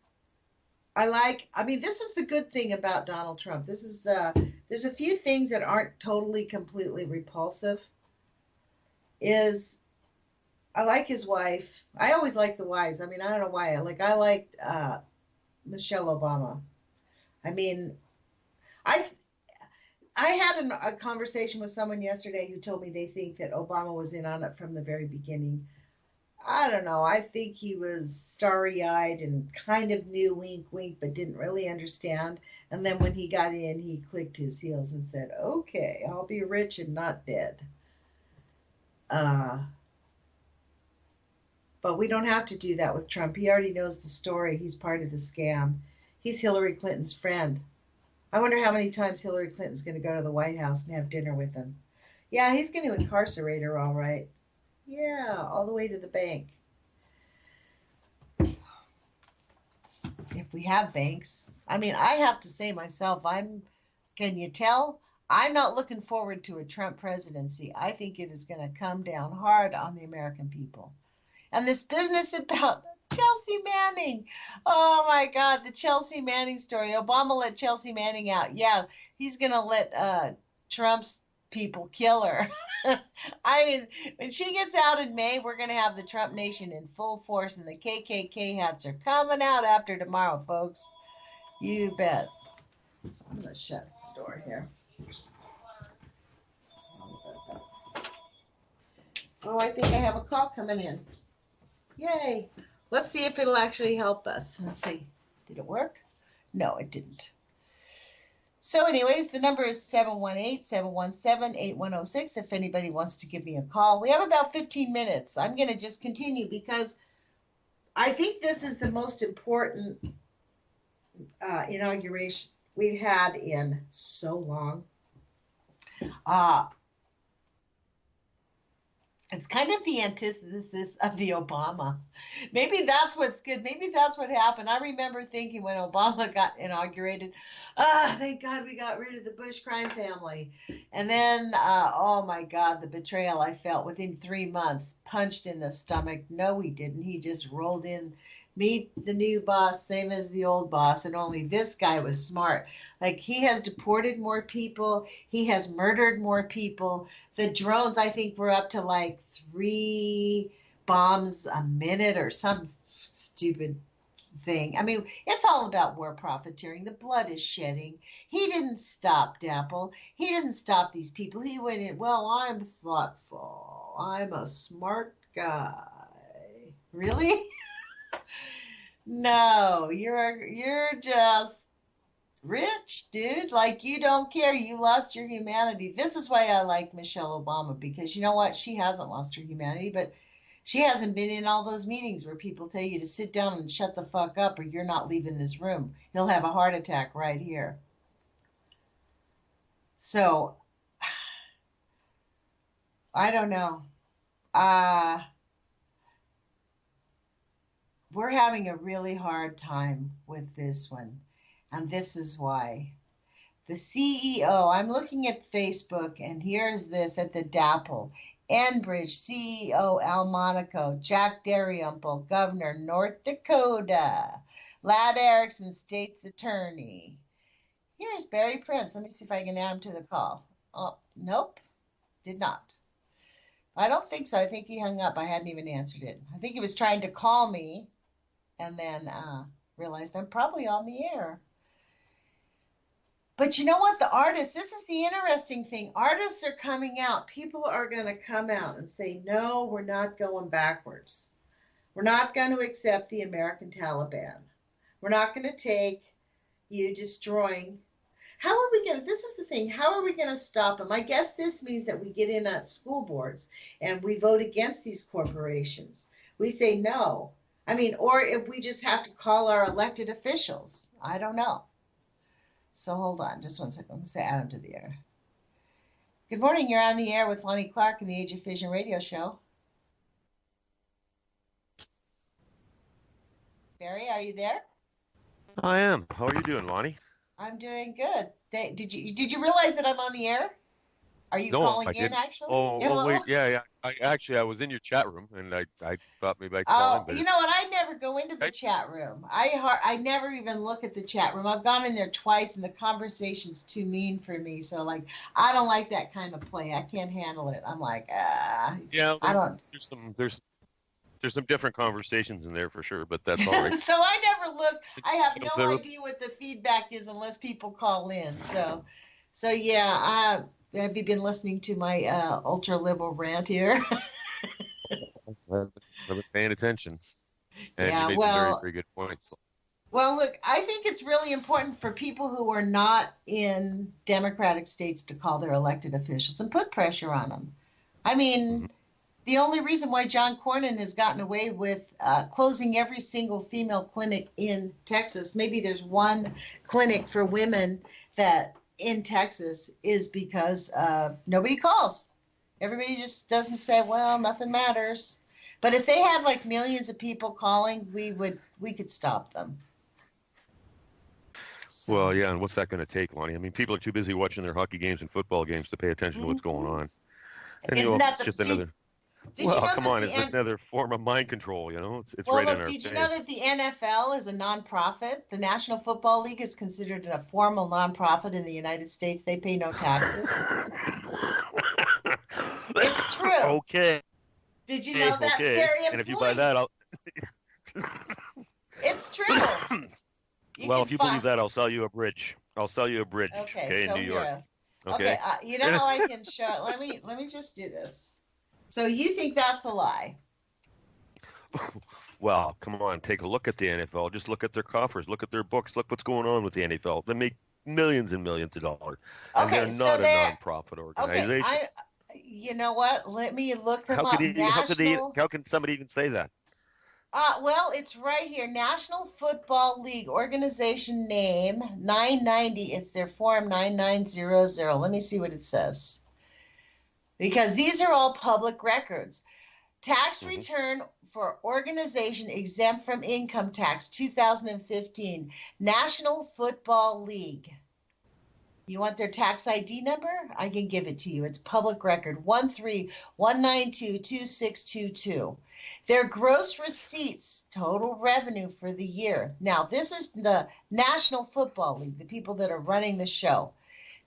this is the good thing about Donald Trump. This is, there's a few things that aren't totally, completely repulsive. I like his wife. I always like the wives. I mean, I don't know why. I liked Michelle Obama. I mean, I had a conversation with someone yesterday who told me they think that Obama was in on it from the very beginning. I don't know. I think he was starry-eyed and kind of knew wink, wink, but didn't really understand. And then when he got in, he clicked his heels and said, "Okay, I'll be rich and not dead." Uh, but we don't have to do that with Trump. He already knows the story. He's part of the scam. He's Hillary Clinton's friend. I wonder how many times Hillary Clinton's going to go to the White House and have dinner with him. Yeah, he's going to incarcerate her, all right. Yeah, all the way to the bank. If we have banks. I mean, I have to say myself, can you tell? I'm not looking forward to a Trump presidency. I think it is going to come down hard on the American people. And this business about Chelsea Manning. Oh my God, the Chelsea Manning story. Obama let Chelsea Manning out. Yeah, he's going to let Trump's people kill her. I mean, when she gets out in May, we're going to have the Trump Nation in full force, and the KKK hats are coming out after tomorrow, folks. You bet. So I'm going to shut the door here. Oh, I think I have a call coming in. Yay. Let's see if it'll actually help us. Let's see. Did it work? No, it didn't. So anyways, the number is 718-717-8106 if anybody wants to give me a call. We have about 15 minutes. I'm going to just continue because I think this is the most important inauguration we've had in so long. It's kind of the antithesis of the Obama. Maybe that's what's good. Maybe that's what happened. I remember thinking when Obama got inaugurated, thank God we got rid of the Bush crime family. And then, oh my God, the betrayal I felt within 3 months, punched in the stomach. No, he didn't. He just rolled in. Meet the new boss, same as the old boss, and only this guy was smart. Like, he has deported more people. He has murdered more people. The drones, I think, were up to like 3 bombs a minute or some stupid thing. I mean, it's all about war profiteering. The blood is shedding. He didn't stop Dapple. He didn't stop these people. He went in, well, I'm thoughtful. I'm a smart guy. Really? No, you're just rich, dude. Like, you don't care. You lost your humanity. This is why I like Michelle Obama, because you know what? She hasn't lost her humanity, but she hasn't been in all those meetings where people tell you to sit down and shut the fuck up or you're not leaving this room. He'll have a heart attack right here. So, I don't know. We're having a really hard time with this one, and this is why. The CEO, I'm looking at Facebook, and here's this at the DAPL. Enbridge CEO Al Monaco, Jack Dalrymple, Governor, North Dakota, Lad Erickson, State's Attorney. Here's Barry Prince. Let me see if I can add him to the call. Oh, nope, did not. I don't think so. I think he hung up. I hadn't even answered it. I think he was trying to call me and then realized I'm probably on the air. But you know what? The artists, this is the interesting thing. Artists are coming out. People are going to come out and say, no, we're not going backwards. We're not going to accept the American Taliban. We're not going to take you destroying. How are we going to, this is the thing, how are we going to stop them? I guess this means that we get in at school boards and we vote against these corporations. We say no. I mean, or if we just have to call our elected officials. I don't know. So hold on, just 1 second. Let me say Adam to the air. Good morning. You're on the air with Lonnie Clark in the Age of Fission radio show. Barry, are you there? I am. How are you doing, Lonnie? I'm doing good. Did you realize that I'm on the air? Are you calling in, actually? Wait, yeah. I was in your chat room, and I thought maybe I'd call in. But you know what? I never go into the chat room. I never even look at the chat room. I've gone in there twice, and the conversation's too mean for me. So, like, I don't like that kind of play. I can't handle it. I'm like, yeah. I don't. There's some different conversations in there for sure, but that's all right. So I never look. I have no idea what the feedback is unless people call in. So So yeah, have you been listening to my ultra liberal rant here? I've been paying attention, and you Yeah, made some very, well, very good points. look, I think it's really important for people who are not in Democratic states to call their elected officials and put pressure on them. I Hmm. mean, the only reason why John Cornyn has gotten away with closing every single female clinic in Texas, maybe there's one clinic for women that in Texas, is because nobody calls. Everybody just doesn't say, well, nothing matters. But if they had like millions of people calling, we could stop them. Well, So, yeah, and what's that going to take, Lonnie? I mean, people are too busy watching their hockey games and football games to pay attention to what's going mhm. on. And Isn't that it's the just another. did you Well, know come that on, the it's another form of mind control. It's well, right in look, our did you know that face. the NFL is a nonprofit? The National Football League is considered a formal nonprofit in the United States. They pay no taxes. It's true. Okay, Did you know that okay. their And if you buy that, employees? I'll. It's true. You Well, can if you believe find. that, I'll sell you a bridge. I'll sell you a bridge, Okay, okay, in so New York, here. Okay, okay? you know how I can show. Let me just do this. So you think that's a lie? Well, come on, take a look at the NFL. Just look at their coffers, look at their books, look what's going on with the NFL. They make millions and millions of dollars, and they're Okay, so not a they're nonprofit okay. organization. You know what? Let me look them How up. National. how can somebody even say that? Well, it's right here. National Football League organization name 990. It's their form 9900. Let me see what it says. Because these are all public records. Tax Hmm. return for organization exempt from income tax 2015. National Football League. You want their tax ID number? I can give it to you. It's public record 131922622. Their gross receipts, total revenue for the year. Now, this is the National Football League, the people that are running the show.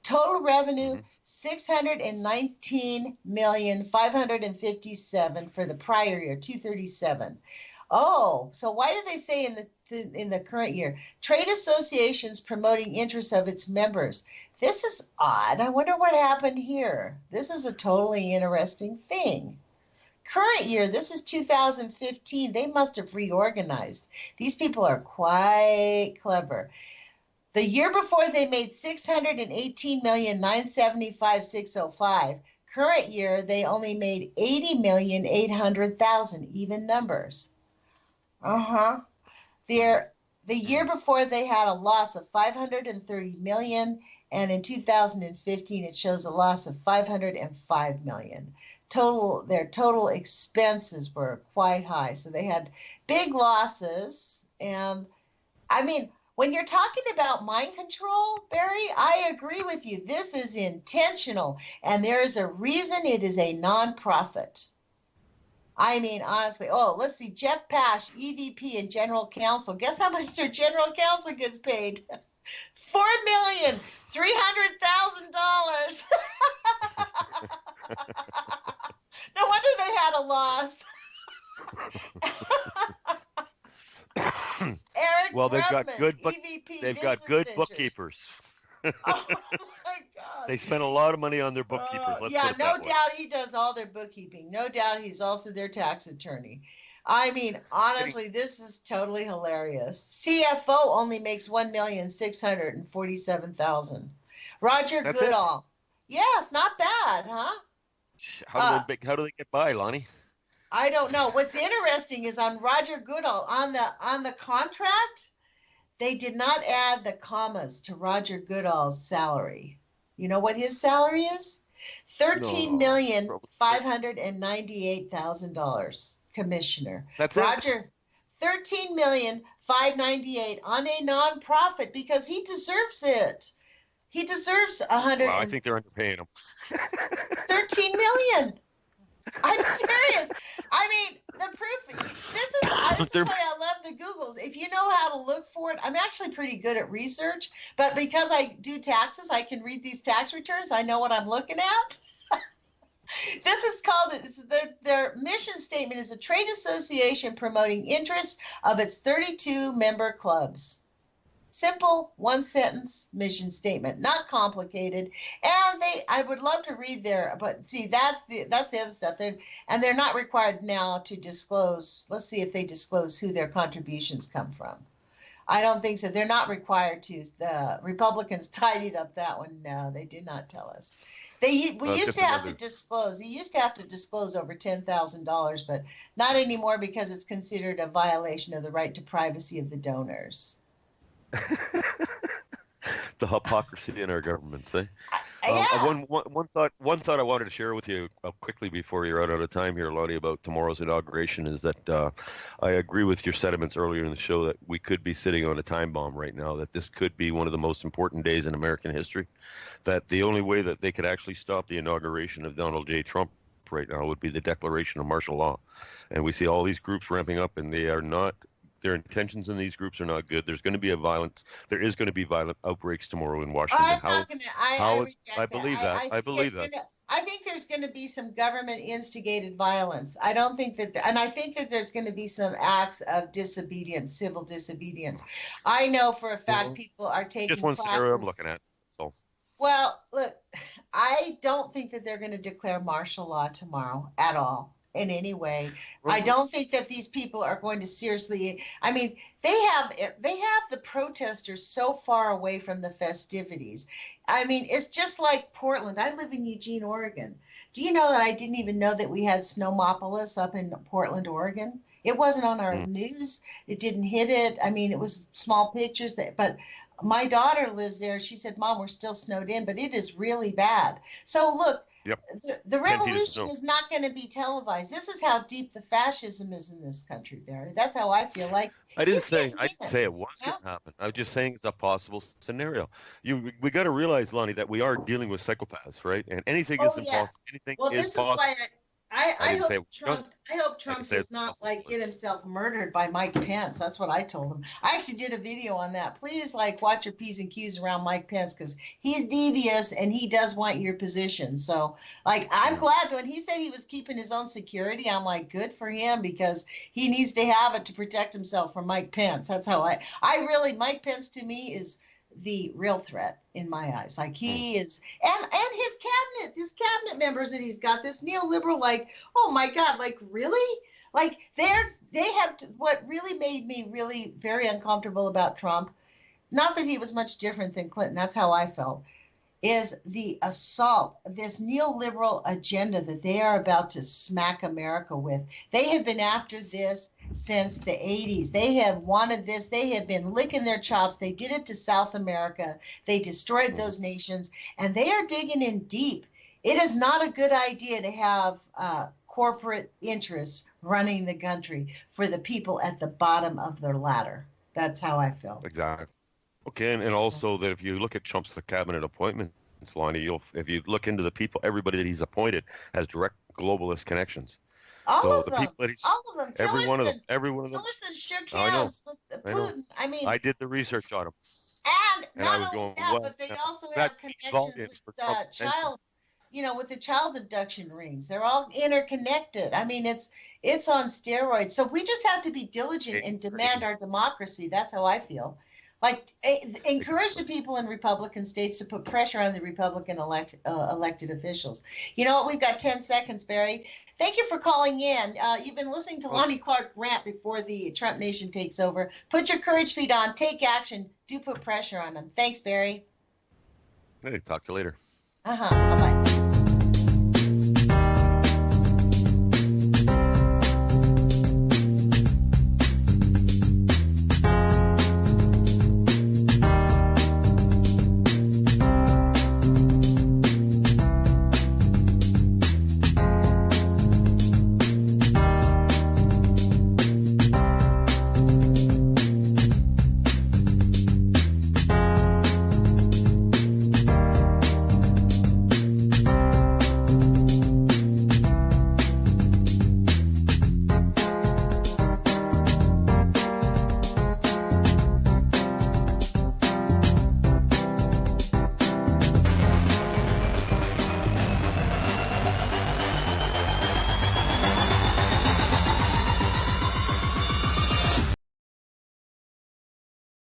Total revenue Hmm. 619,557 for the prior year, 237. Oh, so why did they say in the current year? Trade associations promoting interests of its members. This is odd. I wonder what happened here. This is a totally interesting thing. Current year, this is 2015. They must have reorganized. These people are quite clever. The year before they made 618,975,605. Current year they only made 80,800,000, even numbers. Uh-huh. Their the year before they had a loss of 530 million, and in 2015 it shows a loss of 505 million. Their total expenses were quite high. So they had big losses. And I mean, when you're talking about mind control, Barry, I agree with you. This is intentional, and there is a reason it is a nonprofit. I mean, honestly, oh, let's see. Jeff Pash, EVP and General Counsel. Guess how much their General Counsel gets paid? $4,300,000. No wonder they had a loss. Eric Well, Brugman, EVP they've got Business good Ventures. bookkeepers. Oh my God. They spend a lot of money on their bookkeepers. Let's Yeah, put it no that way. doubt he does all their bookkeeping. No doubt he's also their tax attorney. I mean, Getting- honestly, this is totally hilarious. CFO only makes 1,647,000. Roger That's it. Goodall. Yes, not bad, huh? Uh, How do they get by, Lonnie? I don't know. What's interesting is on Roger Goodall on the contract, they did not add the commas to Roger Goodall's salary. You know what his salary is? Thirteen No, million probably five hundred and $98,000. Commissioner that's it. Roger, 13,598 on a nonprofit because he deserves it. He deserves a hundred Well, I and think they're underpaying them. 13 million. I'm serious. I mean, the proof. This is They're- why I love the Googles. If you know how to look for it, I'm actually pretty good at research. But because I do taxes, I can read these tax returns. I know what I'm looking at. This is called. Their mission statement is a trade association promoting interests of its 32 member clubs. Simple, one-sentence mission statement, not complicated. And I would love to read but see, that's the other stuff. They're not required now to disclose. Let's see if they disclose who their contributions come from. I don't think so. They're not required to. The Republicans tidied up that one. No, they did not tell us. We used to have to disclose. They used to have to disclose over $10,000, but not anymore because it's considered a violation of the right to privacy of the donors. The hypocrisy in our governments, eh? Yeah. One thought I wanted to share with you quickly before you're out of time here, Lonnie, about tomorrow's inauguration is that I agree with your sentiments earlier in the show that we could be sitting on a time bomb right now, that this could be one of the most important days in American history, that the only way that they could actually stop the inauguration of Donald J. Trump right now would be the declaration of martial law. And we see all these groups ramping up, and they are not. Their intentions in these groups are not good. There is going to be violent outbreaks tomorrow in Washington. I believe that. I think there's going to be some government instigated violence. I don't think that, and I think that there's going to be some acts of disobedience, civil disobedience. I know for a fact people are taking just one classes. scenario I'm looking at. So. Well, look, I don't think that they're going to declare martial law tomorrow at all. In any way. I don't think that these people are going to seriously. I mean, they have the protesters so far away from the festivities. I mean, it's just like Portland. I live in Eugene, Oregon. Do you know that I didn't even know that we had Snowmopolis up in Portland, Oregon? It wasn't on our news. It didn't hit it. I mean, it was small pictures but my daughter lives there. She said, "Mom, we're still snowed in, but it is really bad." So look, yep. The revolution is not going to be televised. This is how deep the fascism is in this country, Barry. That's how I feel. Like I didn't say it won't happen. I was just saying it's a possible scenario. We got to realize, Lonnie, that we are dealing with psychopaths, right? And anything is impossible. Anything is possible. Why I hope Trump does not get himself murdered by Mike Pence. That's what I told him. I actually did a video on that. Please watch your P's and Q's around Mike Pence because he's devious and he does want your position. So I'm glad when he said he was keeping his own security, I'm like, good for him because he needs to have it to protect himself from Mike Pence. That's how Mike Pence to me is the real threat in my eyes. Like he is, and his cabinet members that he's got, this neoliberal, oh my God, really? What really made me really very uncomfortable about Trump, not that he was much different than Clinton, that's how I felt, is the assault, this neoliberal agenda that they are about to smack America with. They have been after this since the 80s. They have wanted this. They have been licking their chops. They did it to South America. They destroyed those nations, and they are digging in deep. It is not a good idea to have corporate interests running the country for the people at the bottom of their ladder. That's how I feel. Exactly. Okay, and also that if you look at Trump's cabinet appointments, Lonnie, if you look into the people, everybody that he's appointed has direct globalist connections. All of them. Every one of them. Tillerson shook hands with Putin. I mean, I did the research on him. And not only that, but they also have connections with the child abduction rings. They're all interconnected. I mean, it's on steroids. So we just have to be diligent and demand our democracy. That's how I feel. Encourage the people in Republican states to put pressure on the Republican elected officials. You know what? We've got 10 seconds, Barry. Thank you for calling in. You've been listening to Lonnie Clark rant before the Trump nation takes over. Put your courage feet on. Take action. Do put pressure on them. Thanks, Barry. Hey, talk to you later. Bye-bye.